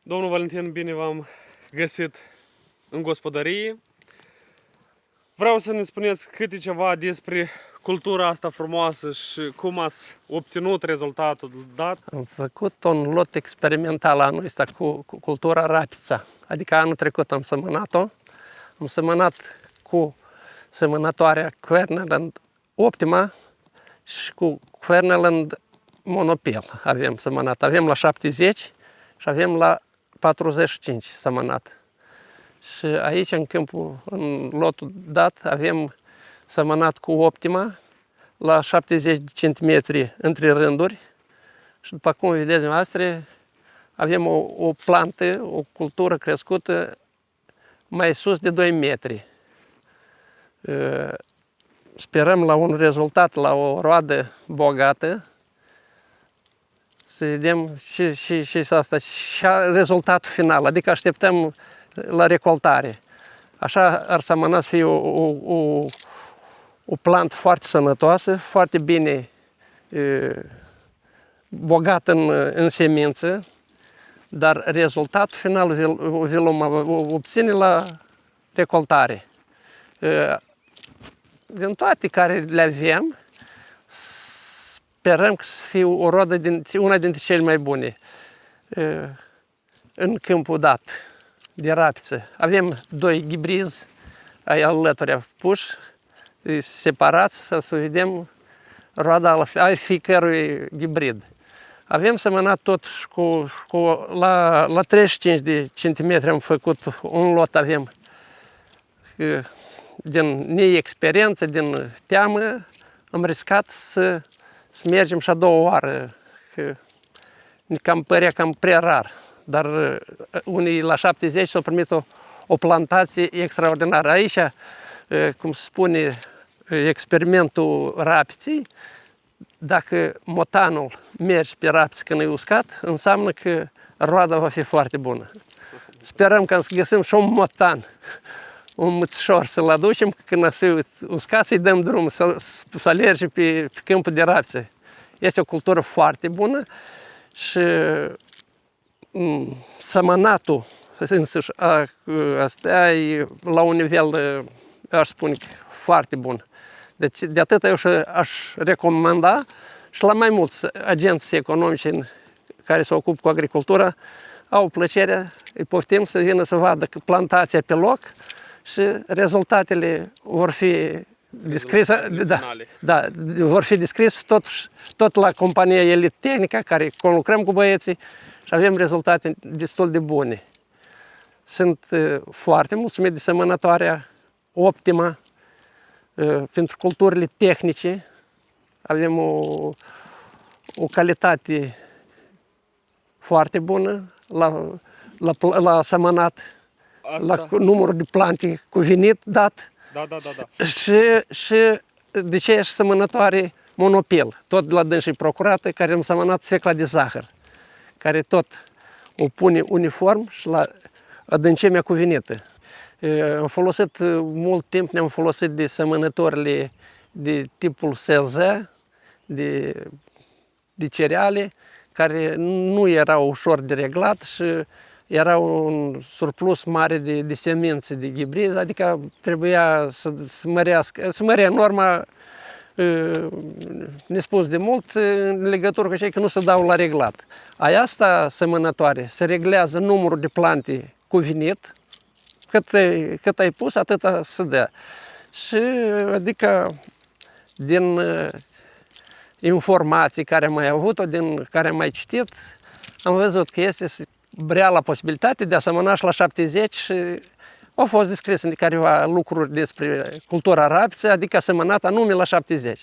Domnul Valentin, bine v-am găsit în gospodărie. Vreau să ne spuneți câte ceva despre cultura asta frumoasă și cum ați obținut rezultatul dat. Am făcut un lot experimental anul ăsta cu cultura rapița. Adică anul trecut am semănat-o. Am semănat cu semănătoarea Kverneland Optima și cu Kverneland Monopil. Avem semănat. Avem la 70 și avem la 45 semănat. Și aici, în lotul dat, avem semănat cu Optima la 70 de centimetri între rânduri. Și după cum vedeți dumneavoastră, avem o plantă, o cultură crescută mai sus de 2 metri. Sperăm la un rezultat, la o roadă bogată, să vedem și asta, și rezultatul final, adică așteptăm la recoltare. Așa ar semăna să fie o plantă foarte sănătoasă, foarte bine bogată în semință, dar rezultatul final vi-l obține la recoltare. Din toate care le avem, sperăm că să fie o rodă una dintre cele mai bune în câmpul dat de rapiță. Avem 2 ghibrizi ai alături puși, separați, să vedem roada a fiecărui ghibrid. Avem semănat tot la 35 de centimetri am făcut un lot, avem din neexperiență, din teamă, am riscat să mergem și a doua oară, că ne cam părea cam prea rar. Dar unii la 70 s-au primit o plantație extraordinară. Aici, cum se spune, experimentul rapiței, dacă motanul merge pe rapiță când e uscat, înseamnă că roada va fi foarte bună. Sperăm că să găsim și un motan, un mățișor să-l aducem, că când o să uscat să-i dăm drum, să alerge pe câmpul de rapiță. Este o cultură foarte bună și semănatul însăși asta e la un nivel, aș spune, foarte bun. Deci de atât eu aș recomanda și la mai mulți agenți economici care se ocupă cu agricultura, au plăcerea, îi poftim să vină să vadă plantația pe loc și rezultatele vor fi descrise, vor fi descrise tot la compania Elite Tehnica, care conlucrăm cu băieții și avem rezultate destul de bune. Sunt foarte mulțumit de semănătoarea Optima pentru culturile tehnice. Avem o calitate foarte bună la semănat, la numărul de plante cuvenit dat. Da. Și de ce ești semănătoare Monopil, tot la dânsii procurată, care am semănat sfecla de zahăr, care tot o pune uniform și la adâncimea cuvenită. Am folosit mult timp, ne-am folosit de semănătorile de tipul SLZ, de cereale, care nu erau ușor de reglat și era un surplus mare de semințe de ghibrizi, adică trebuia să mărea norma nespus de mult în legătură cu cei că nu se dau la reglat. Asta semănătoare se reglează numărul de plante cuvenit, cât ai pus, atâta se dă. Și adică din informații care am mai avut-o, din care am mai citit, am văzut că este reala posibilitate de a semăna și la 70 și au fost descrise careva lucruri despre cultura rapiță, adică semănat anume la 70.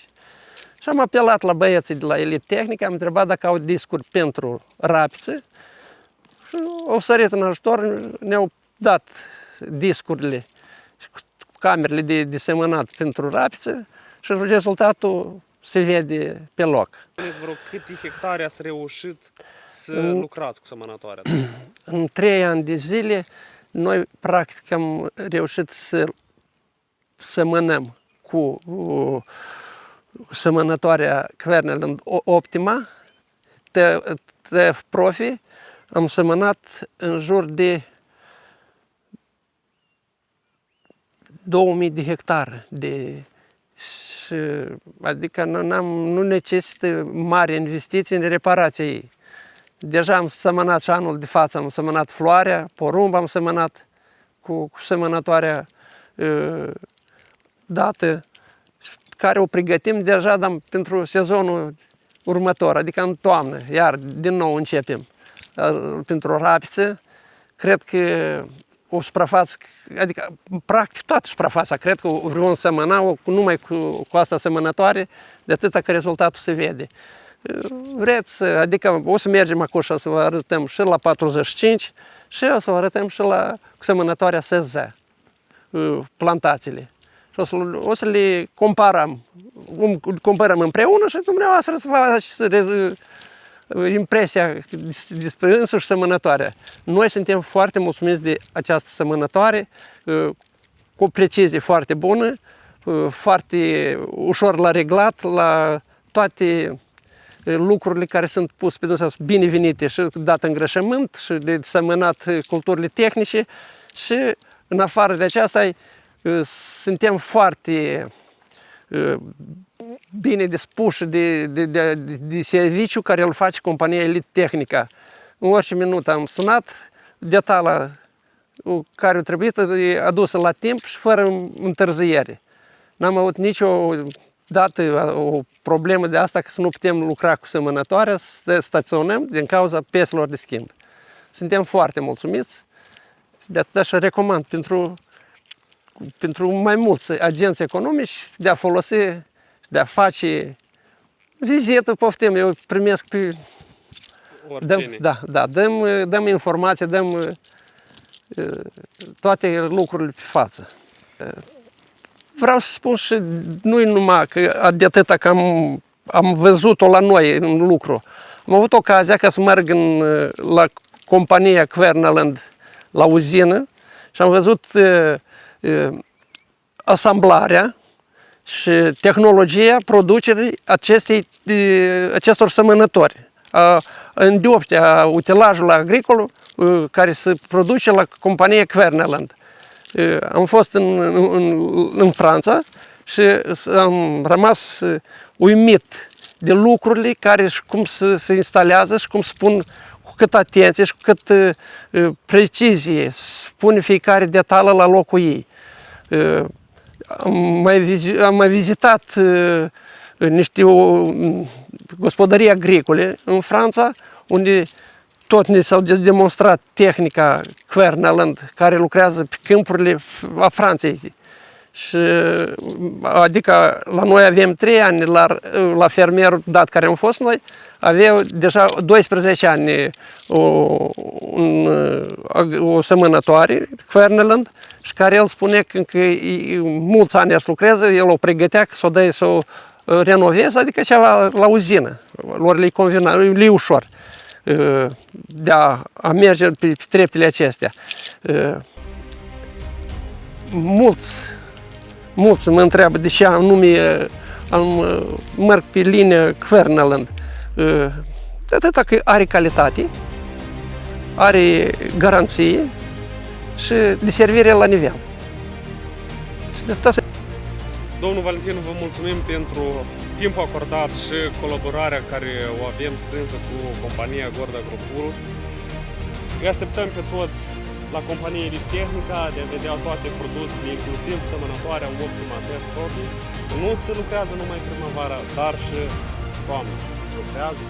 Și am apelat la băieții de la Elite Tehnică, am întrebat dacă au discuri pentru rapiță și au sărit în ajutor, ne-au dat discurile și camerele de semănat pentru rapiță și rezultatul se vede pe loc. Spuneți, vă rog, câte hectare ați reușit să lucrați cu semănătoarea? În 3 ani de zile, noi practic am reușit să semănăm cu semănătoarea Kverneland Optima, TF Profi, am semănat în jur de 2000 de hectare. Adică nu necesită mari investiții în reparația ei. Deja am semănat și anul de față, am semănat floarea, porumb am semănat cu semănătoarea dată, care o pregătim deja pentru sezonul următor, adică în toamnă, iar din nou începem. Pentru rapiță, cred că o suprafață, adică practic toată suprafața, cred că vom semăna numai cu asta semănătoare, de atâta că rezultatul se vede. Vreți, adică o să mergem acolo și o să vă arătăm și la 45 și o să vă arătăm și la semănătoarea SZ, plantațiile. Și o să le comparăm împreună și dumneavoastră să vă impresia despre însuși semănătoarea. Noi suntem foarte mulțumiți de această semănătoare, cu o precizie foarte bună, foarte ușor la reglat, la toate lucrurile care sunt puse pe dânsa sunt binevenite și dat îngrășământ și de semănat culturile tehnice și în afară de aceasta suntem foarte bine dispuși de serviciu care îl face compania Elite Tehnica. În orice minut am sunat, detala care a trebuit e adusă la timp și fără întârziere. N-am avut nicio dată o problemă de asta că să nu putem lucra cu semănătoarea, să staționăm din cauza pieselor de schimb. Suntem foarte mulțumiți, de atât și recomand pentru mai mulți agenți economici de a folosi, de a face vizită, poftim, eu primesc pe... Dăm informații, dăm toate lucrurile pe față. Vreau să spun și nu numai că de atâta că am văzut-o la noi în lucru. Am avut ocazia ca să merg la compania Kvernaland, la uzină, și am văzut asamblarea și tehnologia producerii acestor semănători. În deopște a utilajului agricol care se produce la compania Kvernaland. Am fost în Franța și am rămas uimit de lucrurile care și cum se instalează și cum spun cu cât atenție și cu cât precizie spune fiecare detală la locul ei. Am mai vizitat niște gospodării agricole în Franța, unde tot ne s-au demonstrat tehnica Kvernaland, care lucrează pe câmpurile a Franței. Și, adică la noi avem 3 ani, la fermierul dat care am fost noi, aveau deja 12 ani o semănătoare, Kvernaland, și care el spune că mulți ani să lucreze, el o pregătea că s-o dă să o renoveze, adică ceva la uzină, lor le convenea, le ușor de a merge pe treptele acestea. Mulți mă întreabă de ce anume merg pe linia Kvernaland. De atâta că are calitate, are garanție și de servire la nivel. Domnul Valentin, vă mulțumim pentru timpul acordat și colaborarea care o avem strânsă cu compania Gorda Grupul. Îi așteptăm pe toți la compania Elite Tehnica de a vedea toate produsele, inclusiv semănătoarea Optima Test Pro. Nu se lucrează numai primăvara, dar și toamna lucrează.